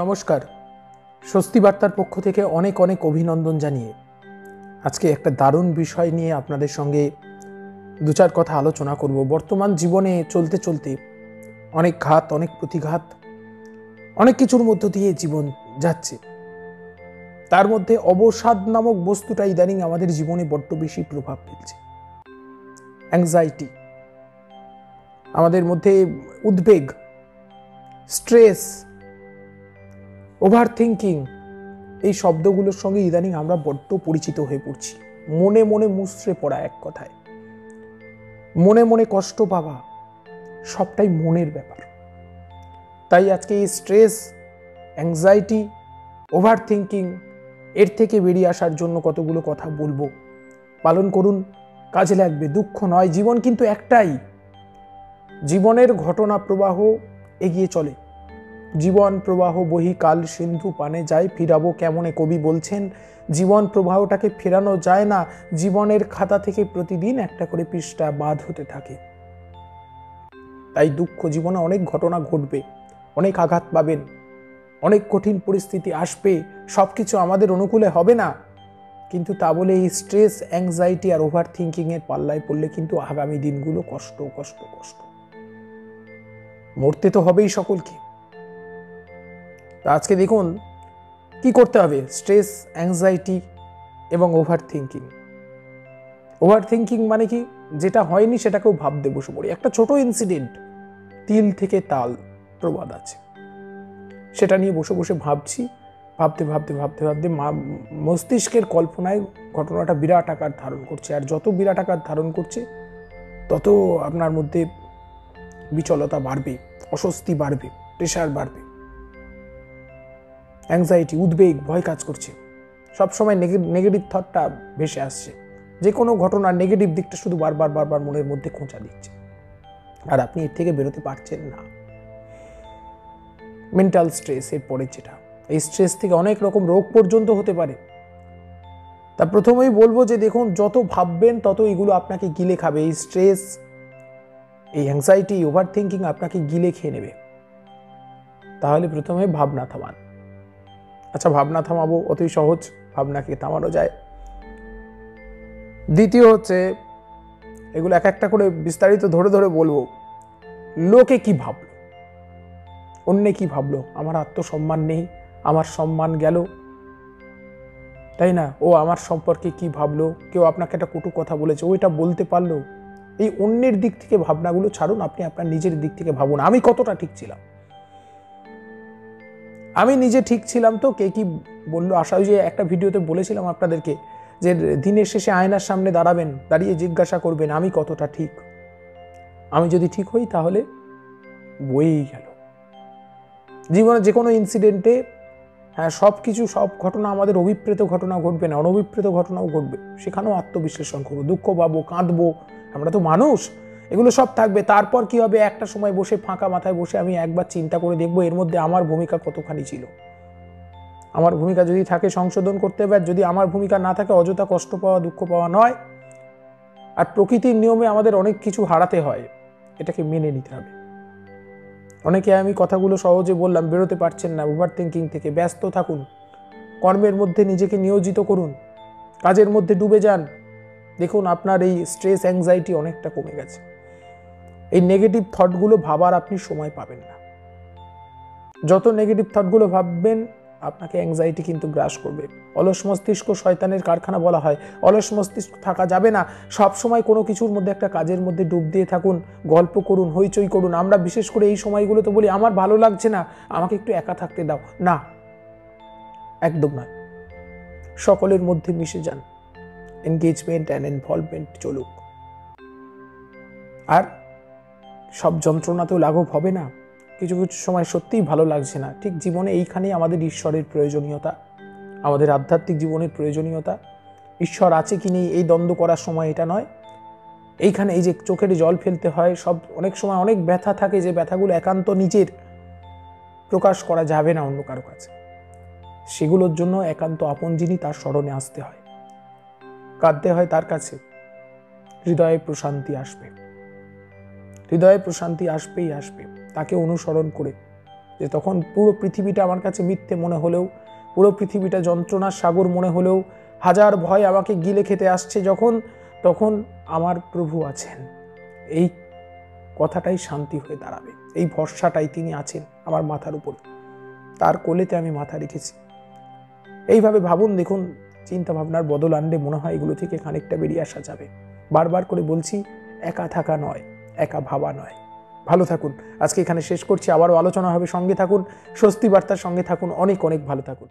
নমস্কার। স্বস্তি বার্তার পক্ষ থেকে অনেক অনেক অভিনন্দন জানিয়ে আজকে একটা দারুণ বিষয় নিয়ে আপনাদের সঙ্গে দু চার কথা আলোচনা করব। বর্তমান জীবনে চলতে চলতে অনেক ঘাত, অনেক প্রতিঘাত, অনেক কিছুর মধ্য দিয়ে জীবন যাচ্ছে। তার মধ্যে অবসাদ নামক বস্তুটা ইদানিং আমাদের জীবনে বড্ড বেশি প্রভাব ফেলছে। অ্যাংজাইটি, আমাদের মধ্যে উদ্বেগ, স্ট্রেস, ওভার থিঙ্কিং, এই শব্দগুলোর সঙ্গে ইদানিং আমরা বড্ড পরিচিত হয়ে পড়ছি। মনে মনে মুচড়ে পড়া, এক কথায় মনে মনে কষ্ট পাওয়া, সবটাই মনের ব্যাপার। তাই আজকে এই স্ট্রেস, অ্যাংজাইটি, ওভার থিঙ্কিং এর থেকে বেরিয়ে আসার জন্য কতগুলো কথা বলবো। পালন করুন, কাজে লাগবে। দুঃখ নয়, জীবন কিন্তু একটাই। জীবনের ঘটনা প্রবাহ এগিয়ে চলে। জীবন প্রবাহ বহি কাল সিন্ধু পানে যায়, ফিরাবো কেমনে কবি বলছেন। জীবন প্রবাহটাকে ফেরানো যায় না। জীবনের খাতা থেকে প্রতিদিন একটা করে পৃষ্ঠা বাদ হতে থাকে। তাই দুঃখ, জীবনে অনেক ঘটনা ঘটবে, অনেক আঘাত পাবেন, অনেক কঠিন পরিস্থিতি আসবে, সবকিছু আমাদের অনুকূলে হবে না। কিন্তু তা বলে এই স্ট্রেস, অ্যাংজাইটি আর ওভার থিঙ্কিং এর পাল্লায় পড়লে কিন্তু আগামী দিনগুলো কষ্ট কষ্ট কষ্ট। মরতে তো হবেই সকলকে। আজকে দেখুন কি করতে হবে। স্ট্রেস, অ্যাংজাইটি এবং ওভার থিঙ্কিং। ওভার থিঙ্কিং মানে কি? যেটা হয়নি সেটাকেও ভাবতে বসে পড়ি। একটা ছোট ইনসিডেন্ট, তিল থেকে তাল প্রবাদ আছে, সেটা নিয়ে বসে বসে ভাবছি। ভাবতে ভাবতে ভাবতে ভাবতে মস্তিষ্কের কল্পনায় ঘটনাটা বিরাট আকার ধারণ করছে। আর যত বিরাট আকার ধারণ করছে তত আপনার মধ্যে বিচলতা বাড়বে, অস্বস্তি বাড়বে, প্রেশার বাড়বে, অ্যাংজাইটি, উদ্বেগ, ভয় কাজ করছে। সবসময় নেগেটিভ থটটা ভেসে আসছে। যে কোনো ঘটনার নেগেটিভ দিকটা শুধু বারবার বারবার মনের মধ্যে খোঁচা দিচ্ছে, আর আপনি এর থেকে বেরোতে পারছেন না। মেন্টাল স্ট্রেস এর পরে যেটা, এই স্ট্রেস থেকে অনেক রকম রোগ পর্যন্ত হতে পারে। তা প্রথমেই বলবো যে দেখুন, যত ভাববেন তত এগুলো আপনাকে গিলে খাবে। এই স্ট্রেস, এই অ্যাংজাইটি, ওভার থিঙ্কিং আপনাকে গিলে খেয়ে নেবে। তাহলে প্রথমে ভাবনা থামান। আচ্ছা, ভাবনা থামাবো, অতই সহজ, ভাবনাকে থামানো যায়। দ্বিতীয় হচ্ছে, এগুলো এক একটা করে বিস্তারিত ধরে ধরে বলবো। লোকে কি ভাবলো, অন্যে কি ভাবলো, আমার আত্মসম্মান নেই, আমার সম্মান গেল, তাই না? ও আমার সম্পর্কে কি ভাবলো, কেউ আপনাকে একটা কটু কথা বলেছে, ও এটা বলতে পারলো। এই অন্যের দিক থেকে ভাবনাগুলো ছাড়ুন, আপনি আপনার নিজের দিক থেকে ভাবুন। আমি কতটা ঠিক ছিলাম, আমি নিজে ঠিক ছিলাম তো কে কি বললো। আশা যে একটা ভিডিওতে বলেছিলাম আপনাদেরকে যে দিনের শেষে আয়নার সামনে দাঁড়াবেন, দাঁড়িয়ে জিজ্ঞাসা করবেন আমি কতটা ঠিক। আমি যদি ঠিক হই তাহলে বয়েই গেল। জীবনে যে কোনো ইনসিডেন্টে, হ্যাঁ, সব কিছু, সব ঘটনা আমাদের অভিপ্রেত ঘটনা ঘটবে না, অনভিপ্রেত ঘটনাও ঘটবে। সেখানেও আত্মবিশ্লেষণ করবো, দুঃখ পাবো, কাঁদবো, আমরা তো মানুষ, এগুলো সব থাকবে। তারপর কি হবে, একটা সময় বসে ফাঁকা মাথায় বসে আমি একবার চিন্তা করে দেখবো এর মধ্যে আমার ভূমিকা কতখানি ছিল। আমার ভূমিকা যদি থাকে সংশোধন করতে হবে, আর যদি আমার ভূমিকা না থাকে অযথা কষ্ট পাওয়া, দুঃখ পাওয়া নয়। আর প্রকৃতির নিয়মে আমাদের অনেক কিছু হারাতে হয়, এটাকে মেনে নিতে হবে। অনেকে, আমি কথাগুলো সহজে বললাম, বেরোতে পারছেন না ওভার থিঙ্কিং থেকে। ব্যস্ত থাকুন, কর্মের মধ্যে নিজেকে নিয়োজিত করুন, কাজের মধ্যে ডুবে যান। দেখুন আপনার এই স্ট্রেস, অ্যাংজাইটি অনেকটা কমে গেছে। এই নেগেটিভ থটগুলো ভাবার আপনি সময় পাবেন না। যত নেগেটিভ থটগুলো ভাববেন আপনাকে অ্যাংজাইটি কিন্তু গ্রাস করবে। অলস মস্তিষ্ক শয়তানের কারখানা বলা হয়। অলস মস্তিষ্ক থাকা যাবে না। সব সময় কোনো কিছুর মধ্যে, একটা কাজের মধ্যে ডুব দিয়ে থাকুন, গল্প করুন, হইচই করুন। আমরা বিশেষ করে এই সময়গুলো তো বলি আমার ভালো লাগছে না, আমাকে একটু একা থাকতে দাও। না, একদম নয়। সকলের মধ্যে মিশে যান, এনগেজমেন্ট অ্যান্ড ইনভলভমেন্ট চলুক। আর সব যন্ত্রণাতেও লাঘব হবে না। কিছু কিছু সময় সত্যিই ভালো লাগছে না, ঠিক জীবনে এইখানেই আমাদের ঈশ্বরের প্রয়োজনীয়তা, আমাদের আধ্যাত্মিক জীবনের প্রয়োজনীয়তা। ঈশ্বর আছে কি নেই এই দ্বন্দ্ব করার সময় এটা নয়। এইখানে এই যে চোখের জল ফেলতে হয়, সব অনেক সময় অনেক ব্যথা থাকে, যে ব্যথাগুলো একান্ত নিজের, প্রকাশ করা যাবে না অন্য কারো কাছে। সেগুলোর জন্য একান্ত আপন যিনি, তার স্মরণে আসতে হয়, কাঁদতে হয় তার কাছে। হৃদয়ে প্রশান্তি আসবে, হৃদয়ে প্রশান্তি আসবেই আসবে। তাকে অনুসরণ করে যে তখন পুরো পৃথিবীটা আমার কাছে মিথ্যে মনে হলেও, পুরো পৃথিবীটা যন্ত্রণার সাগর মনে হলেও, হাজার ভয় আমাকে গিলে খেতে আসছে যখন, তখন আমার প্রভু আছেন, এই কথাটাই শান্তি হয়ে দাঁড়াবে। এই ভরসাটাই তিনি আছেন আমার মাথার উপর, তার কোলেতে আমি মাথা রেখেছি। এইভাবে ভাবুন, দেখুন চিন্তা ভাবনার বদল আনলে মনে হয় এগুলো থেকে খানিকটা বেরিয়ে আসা যাবে। বারবার করে বলছি, একা থাকা নয়, একা ভাবা নয়। ভালো থাকুন। আজকে এখানে শেষ করছি, আবারও আলোচনা হবে। সঙ্গে থাকুন, স্বস্তি বার্তার সঙ্গে থাকুন। অনেক অনেক ভালো থাকুন।